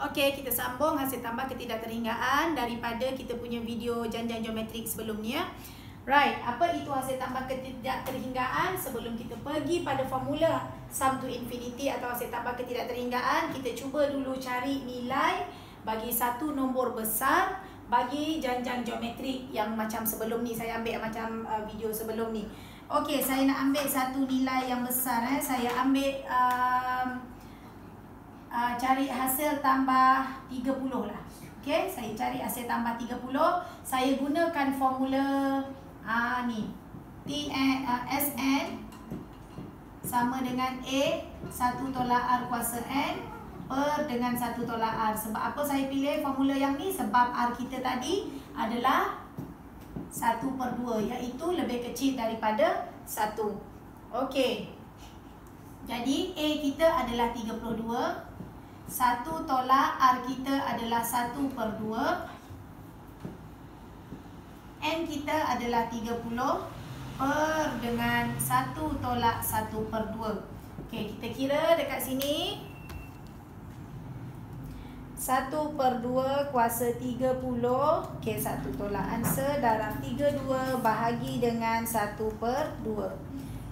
Okey, kita sambung hasil tambah ketidakterhinggaan daripada kita punya video janjang geometrik sebelum ni ya. Right, apa itu hasil tambah ketidakterhinggaan? Sebelum kita pergi pada formula sum to infinity atau hasil tambah ketidakterhinggaan, kita cuba dulu cari nilai bagi satu nombor besar bagi janjang geometrik yang macam sebelum ni. Saya ambil macam video sebelum ni. Okey, saya nak ambil satu nilai yang besar. Saya ambil cari hasil tambah 30 lah. Okey, saya cari hasil tambah 30. Saya gunakan formula ni. Sn sama dengan A 1 tolak R kuasa N per dengan 1 tolak R. Sebab apa saya pilih formula yang ni? Sebab R kita tadi adalah 1/2, iaitu lebih kecil daripada 1. Okey. Jadi A kita adalah 32. 1 tolak R kita adalah 1/2. N kita adalah 30 per dengan 1 tolak 1/2. Okey, kita kira dekat sini. 1/2 kuasa 30. Okey, 1 tolak answer darab 32 bahagi dengan 1/2.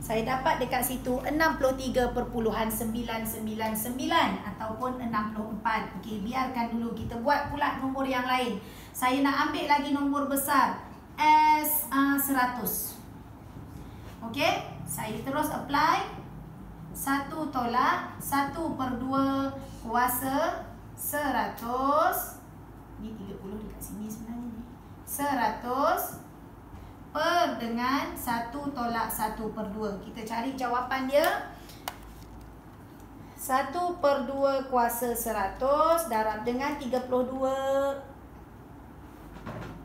Saya dapat dekat situ 63.999 ataupun 64. Okey, biarkan dulu, kita buat pula nombor yang lain. Saya nak ambil lagi nombor besar S100. Okey, saya terus apply 1 tolak 1/2 kuasa 100. Ni 30 dekat sini sebenarnya ni. 100 per dengan 1 tolak 1/2. Kita cari jawapan dia. 1/2 kuasa 100 darab dengan 32.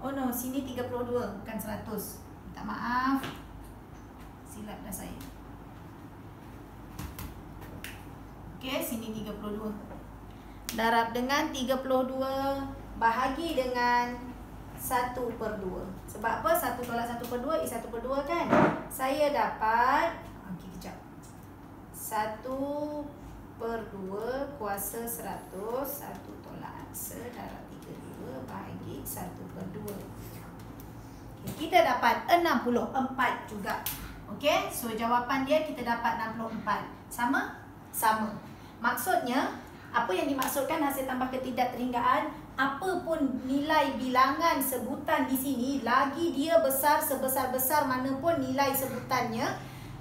Oh no, sini 32 bukan 100. Minta maaf. Silap dah saya. Okey, sini 32. Darab dengan 32 bahagi dengan 1/2. Sebab apa? 1 tolak 1/2 is 1/2 kan? Saya dapat, okey kejap. 1/2 kuasa 100, 1 tolak answer darab 32 bahagi 1/2. Okay, kita dapat 64 juga. Okey, so jawapan dia kita dapat 64. Sama? Sama. Maksudnya, apa yang dimaksudkan hasil tambah ketidakterhinggaan? Apapun nilai bilangan sebutan di sini, lagi dia besar sebesar-besar manapun nilai sebutannya,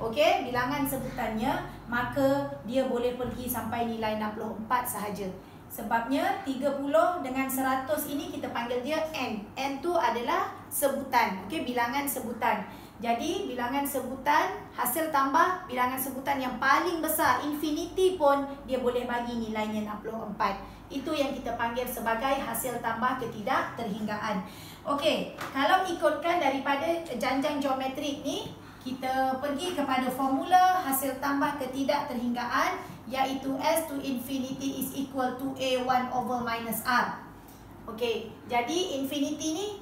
okey, bilangan sebutannya, maka dia boleh pergi sampai nilai 64 sahaja. Sebabnya 30 dengan 100 ini kita panggil dia N. N tu adalah sebutan, okey, bilangan sebutan. Jadi bilangan sebutan, hasil tambah bilangan sebutan yang paling besar, infinity pun dia boleh bagi nilainya 64. Itu yang kita panggil sebagai hasil tambah ketidakterhinggaan. Okey, kalau ikutkan daripada janjang geometrik ni, kita pergi kepada formula hasil tambah ketidakterhinggaan, iaitu S to infinity is equal to A1 over minus R. Okey, jadi infinity ni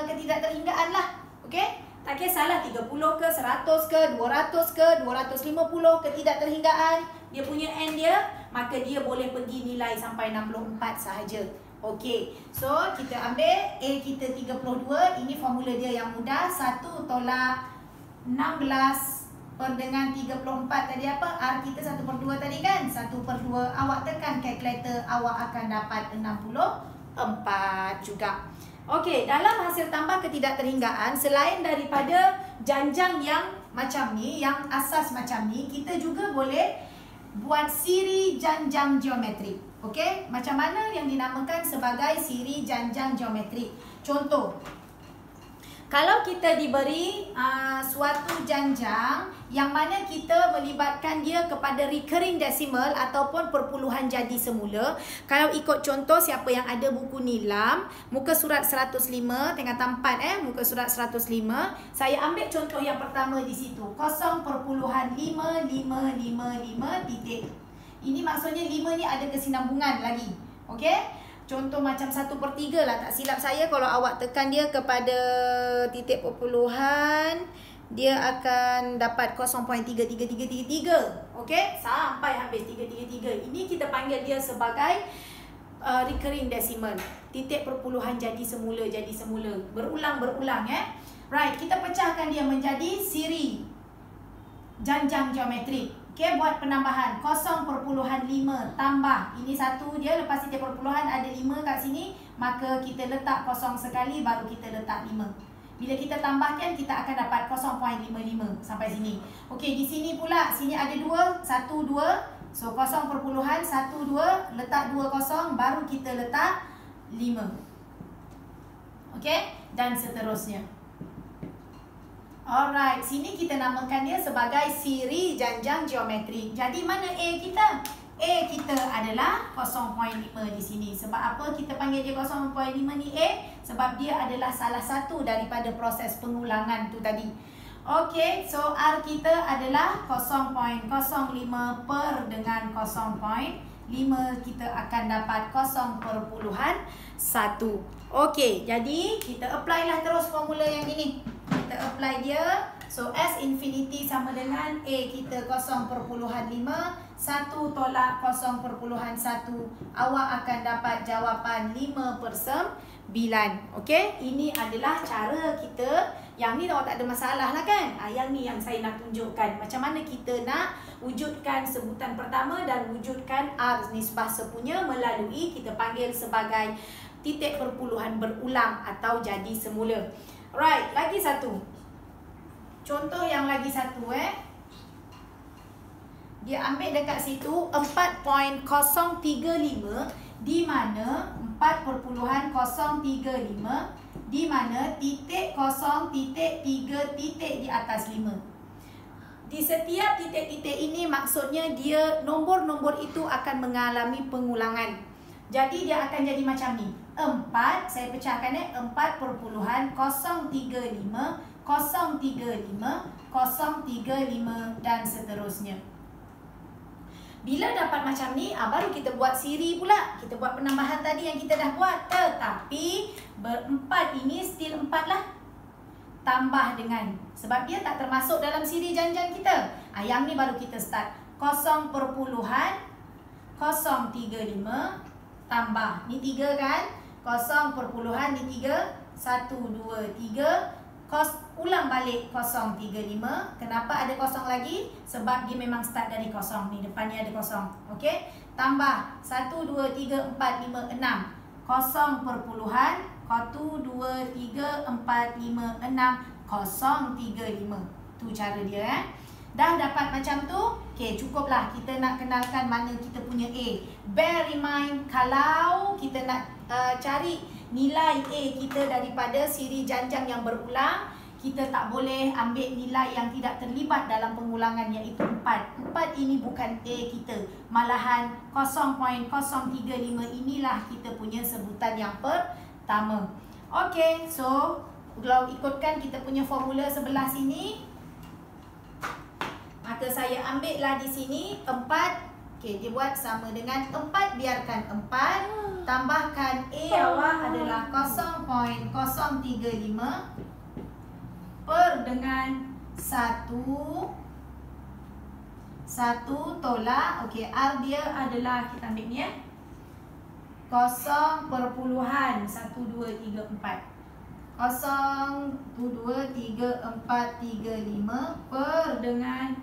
ketidakterhinggaan lah. Okey, tak kisahlah 30 ke, 100 ke, 200 ke, 250 ketidakterhinggaan, dia punya N dia, maka dia boleh pergi nilai sampai 64 sahaja. Okey, so kita ambil A kita 32, ini formula dia yang mudah. 1 tolak 16 per dengan 34 tadi apa? R kita 1/2 tadi kan? 1/2, awak tekan kalkulator, awak akan dapat 64 juga. Okey, dalam hasil tambah ketidakterhinggaan, selain daripada janjang yang macam ni, yang asas macam ni, kita juga boleh buat siri janjang geometrik. Okey, macam mana yang dinamakan sebagai siri janjang geometrik? Contoh, kalau kita diberi suatu janjang yang mana kita melibatkan dia kepada recurring decimal ataupun perpuluhan jadi semula. Kalau ikut contoh, siapa yang ada buku nilam, muka surat 105, tingkatan 4 muka surat 105, saya ambil contoh yang pertama di situ, 0.5555 titik. Ini maksudnya 5 ni ada kesinambungan lagi. Okey? Contoh macam 1/3 lah, tak silap saya. Kalau awak tekan dia kepada titik perpuluhan, dia akan dapat 0.33333. Okey, sampai habis 333. Ini kita panggil dia sebagai recurring decimal. Titik perpuluhan jadi semula. Berulang-berulang Right, kita pecahkan dia menjadi siri janjang geometrik. Okay, buat penambahan 0.5 tambah. Ini 1 dia, lepas titik perpuluhan ada 5 kat sini. Maka kita letak 0 sekali, baru kita letak 5. Bila kita tambahkan, kita akan dapat 0.55 sampai sini. Okey, di sini pula, sini ada 2, 1, 2. So, 0.12, letak 2 kosong, baru kita letak 5. Okey, dan seterusnya. Alright, sini kita namakan dia sebagai siri janjang geometrik. Jadi, mana A kita? A kita adalah 0.5 di sini. Sebab apa kita panggil dia 0.5 ni A? Sebab dia adalah salah satu daripada proses pengulangan tu tadi. Okey, so R kita adalah 0.05 per dengan 0.5. Kita akan dapat 0.1. Okey, jadi kita apply lah terus formula yang ini. Kita apply dia. So, S infinity sama dengan A kita 0.5. 1 tolak 0.1. Awak akan dapat jawapan 5/9. Okey, ini adalah cara kita. Yang ni awak tak ada masalah lah kan? Yang ni yang saya nak tunjukkan. Macam mana kita nak wujudkan sebutan pertama dan wujudkan R nisbah sepunya melalui kita panggil sebagai titik perpuluhan berulang atau jadi semula. Right, lagi satu. Contoh yang lagi satu dia ambil dekat situ 4.035 di mana 4.035 di mana titik 0, titik 3, titik di atas 5. Di setiap titik-titik ini maksudnya dia nombor-nombor itu akan mengalami pengulangan. Jadi dia akan jadi macam ni. 4, saya pecahkan 4.035, 035, 035 dan seterusnya. Bila dapat macam ni, baru kita buat siri pula. Kita buat penambahan tadi yang kita dah buat. Tetapi berempat ini still 4 lah. Tambah dengan, sebab dia tak termasuk dalam siri janjang kita. Yang ni baru kita start. 0.035 tambah. Ni 3 kan? 0. ni 3. 1, 2, 3. Ulang balik 0.35. Kenapa ada kosong lagi? Sebab dia memang start dari kosong. Ni depan ni ada kosong. Okey? Tambah 1, 2, 3, 4, 5, 6. 0.1, 2, 3, 4, 5, 6. 0.35. Tu cara dia Dah dapat macam tu? Okey, cukuplah. Kita nak kenalkan mana kita punya A. Bear in mind, kalau kita nak cari nilai A kita daripada siri janjang yang berulang, kita tak boleh ambil nilai yang tidak terlibat dalam pengulangan, iaitu 4. 4 ini bukan A kita. Malahan 0.035 inilah kita punya sebutan yang pertama. Okey, so kalau ikutkan kita punya formula sebelah sini, maka saya ambil lah di sini 4. Okey, dia buat sama dengan 4. Biarkan 4. Tambahkan A awak adalah 0.035 per dengan 1 tolak. Okey, R dia adalah, kita ambil ni 0.1234. 0.123435 per dengan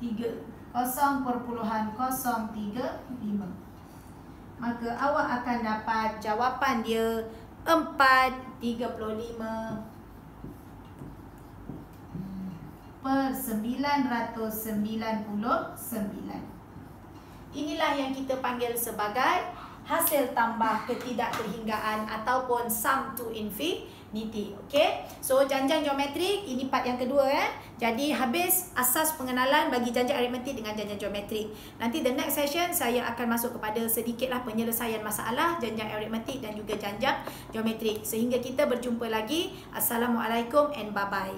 3. 0.035. Maka awak akan dapat jawapan dia 435 per 999. Inilah yang kita panggil sebagai hasil tambah ketidakterhinggaan ataupun sum to infinity. Okey. So janjang geometrik ini part yang kedua Jadi habis asas pengenalan bagi janjang aritmetik dengan janjang geometrik. Nanti the next session saya akan masuk kepada sedikitlah penyelesaian masalah janjang aritmetik dan juga janjang geometrik. Sehingga kita berjumpa lagi. Assalamualaikum and bye bye.